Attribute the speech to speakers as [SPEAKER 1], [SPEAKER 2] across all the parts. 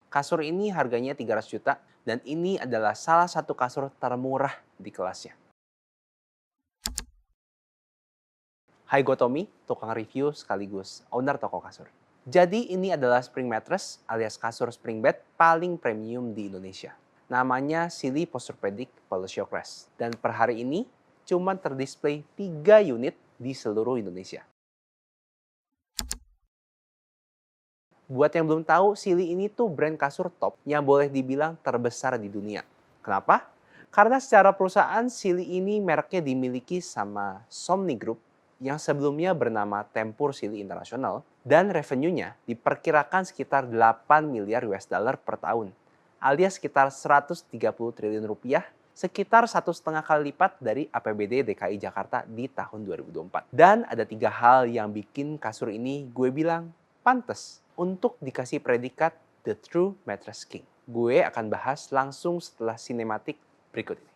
[SPEAKER 1] Kasur ini harganya 300 juta dan ini adalah salah satu kasur termurah di kelasnya. Hai, gue Tommy, tukang review sekaligus owner toko kasur. Jadi ini adalah spring mattress alias kasur spring bed paling premium di Indonesia. Namanya Sealy Posturepedic Shock Rest. Dan per hari ini cuma terdisplay 3 unit di seluruh Indonesia. Buat yang belum tahu, Sealy ini tuh brand kasur top yang boleh dibilang terbesar di dunia. Kenapa? Karena secara perusahaan, Sealy ini mereknya dimiliki sama Somni Group yang sebelumnya bernama Tempur Sealy International dan revenue-nya diperkirakan sekitar 8 miliar US dollar per tahun, alias sekitar 130 triliun rupiah, sekitar 1,5 kali lipat dari APBD DKI Jakarta di tahun 2024. Dan ada 3 hal yang bikin kasur ini gue bilang pantas untuk dikasih predikat The True Mattress King. Gue akan bahas langsung setelah sinematik berikut ini.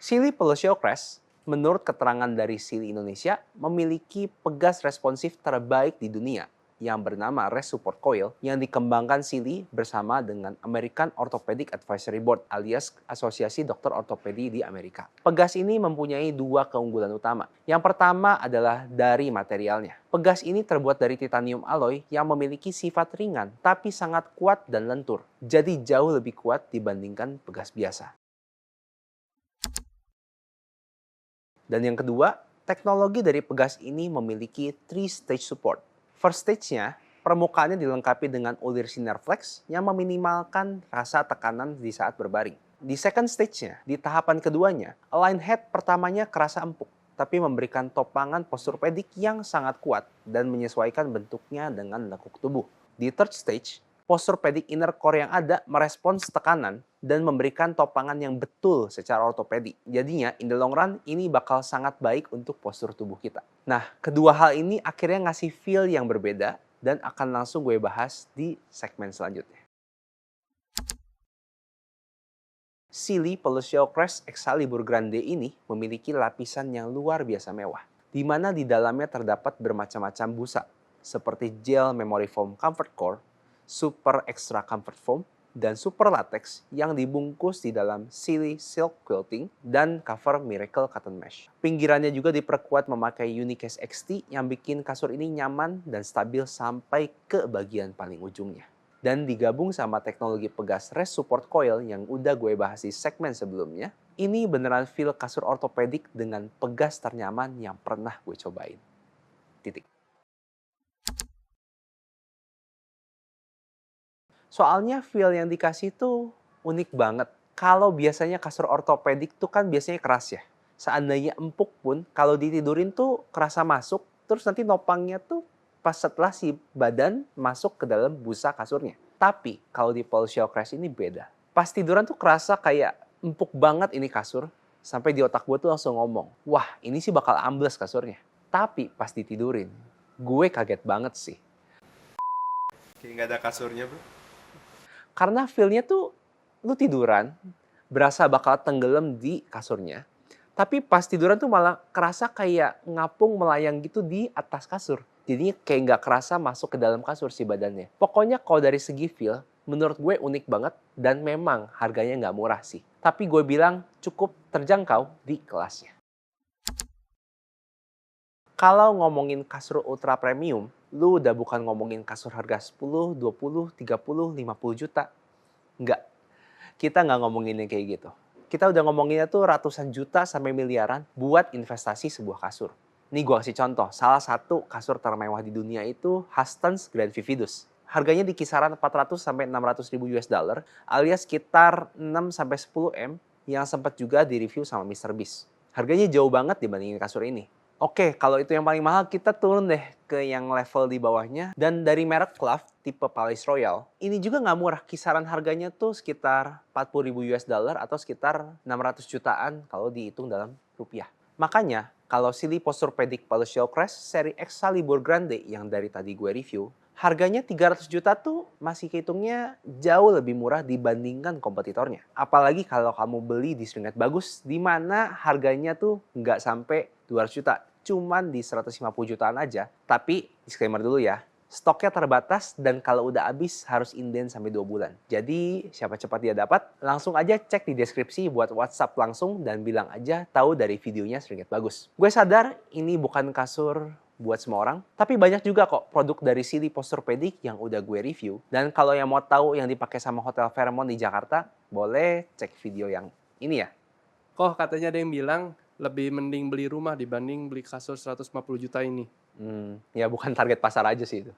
[SPEAKER 1] Sealy Shock Rest, menurut keterangan dari Sealy Indonesia, memiliki pegas responsif terbaik di dunia yang bernama Rest Support Coil yang dikembangkan Sealy bersama dengan American Orthopedic Advisory Board alias Asosiasi Dokter Ortopedi di Amerika. Pegas ini mempunyai 2 keunggulan utama. Yang pertama adalah dari materialnya. Pegas ini terbuat dari titanium alloy yang memiliki sifat ringan tapi sangat kuat dan lentur. Jadi jauh lebih kuat dibandingkan pegas biasa. Dan yang kedua, teknologi dari pegas ini memiliki 3-stage support. First stage-nya, permukaannya dilengkapi dengan ulir sinar flex yang meminimalkan rasa tekanan di saat berbaring. Di second stage-nya, di tahapan keduanya, align head pertamanya kerasa empuk, tapi memberikan topangan posturepedic yang sangat kuat dan menyesuaikan bentuknya dengan lekuk tubuh. Di third stage, posturepedic inner core yang ada merespons tekanan dan memberikan topangan yang betul secara ortopedi. Jadinya, in the long run, ini bakal sangat baik untuk postur tubuh kita. Nah, kedua hal ini akhirnya ngasih feel yang berbeda dan akan langsung gue bahas di segmen selanjutnya. Sealy Shock Rest Excalibur Grande ini memiliki lapisan yang luar biasa mewah, di mana di dalamnya terdapat bermacam-macam busa, seperti gel memory foam comfort core, super extra comfort foam, dan super latex yang dibungkus di dalam Sealy Silk Quilting dan cover Miracle Cotton Mesh. Pinggirannya juga diperkuat memakai Unicase XT yang bikin kasur ini nyaman dan stabil sampai ke bagian paling ujungnya. Dan digabung sama teknologi pegas Rest Support Coil yang udah gue bahas di segmen sebelumnya, ini beneran feel kasur ortopedik dengan pegas ternyaman yang pernah gue cobain. Titik. Soalnya feel yang dikasih tuh unik banget. Kalau biasanya kasur ortopedik tuh kan biasanya keras ya. Seandainya empuk pun, kalau ditidurin tuh kerasa masuk, terus nanti nopangnya tuh pas setelah si badan masuk ke dalam busa kasurnya. Tapi kalau di Shock Rest ini beda. Pas tiduran tuh kerasa kayak empuk banget ini kasur, sampai di otak gue tuh langsung ngomong, wah ini sih bakal ambles kasurnya. Tapi pas ditidurin, gue kaget banget sih.
[SPEAKER 2] Kayak nggak ada kasurnya, bro.
[SPEAKER 1] Karena feel-nya tuh lu tiduran, berasa bakal tenggelam di kasurnya. Tapi pas tiduran tuh malah kerasa kayak ngapung melayang gitu di atas kasur. Jadinya kayak nggak kerasa masuk ke dalam kasur si badannya. Pokoknya kalau dari segi feel, menurut gue unik banget dan memang harganya nggak murah sih. Tapi gue bilang cukup terjangkau di kelasnya. Kalau ngomongin kasur ultra premium, lu udah bukan ngomongin kasur harga 10, 20, 30, 50 juta. Enggak. Kita nggak ngomonginnya kayak gitu. Kita udah ngomonginnya tuh ratusan juta sampai miliaran buat investasi sebuah kasur. Nih gue kasih contoh, salah satu kasur termewah di dunia itu Huston's Grand Vividus. Harganya di kisaran 400 sampai 600 ribu US dollar alias sekitar 6 sampai 10 M yang sempat juga direview sama Mr. Beast. Harganya jauh banget dibandingin kasur ini. Oke, kalau itu yang paling mahal, kita turun deh ke yang level di bawahnya. Dan dari merek Clough tipe Palace Royal, ini juga nggak murah. Kisaran harganya tuh sekitar 40 ribu US dollar atau sekitar 600 jutaan kalau dihitung dalam rupiah. Makanya, kalau Silly Posturepedic Palatial Crest seri Excalibur Grande yang dari tadi gue review, harganya 300 juta tuh masih kehitungnya jauh lebih murah dibandingkan kompetitornya. Apalagi kalau kamu beli di Sringnet bagus, di mana harganya tuh nggak sampai 200 juta. Cuman di 150 jutaan aja. Tapi, disclaimer dulu ya, stoknya terbatas dan kalau udah habis harus inden sampai 2 bulan. Jadi siapa cepat dia dapat, langsung aja cek di deskripsi buat WhatsApp langsung dan bilang aja tahu dari videonya Sringnet bagus. Gue sadar ini bukan kasur buat semua orang, tapi banyak juga kok produk dari Silly Posturepedic yang udah gue review. Dan kalau yang mau tahu yang dipakai sama Hotel Fairmont di Jakarta, boleh cek video yang ini ya.
[SPEAKER 3] Kok katanya ada yang bilang lebih mending beli rumah dibanding beli kasur 150 juta ini.
[SPEAKER 1] Ya bukan target pasar aja sih itu.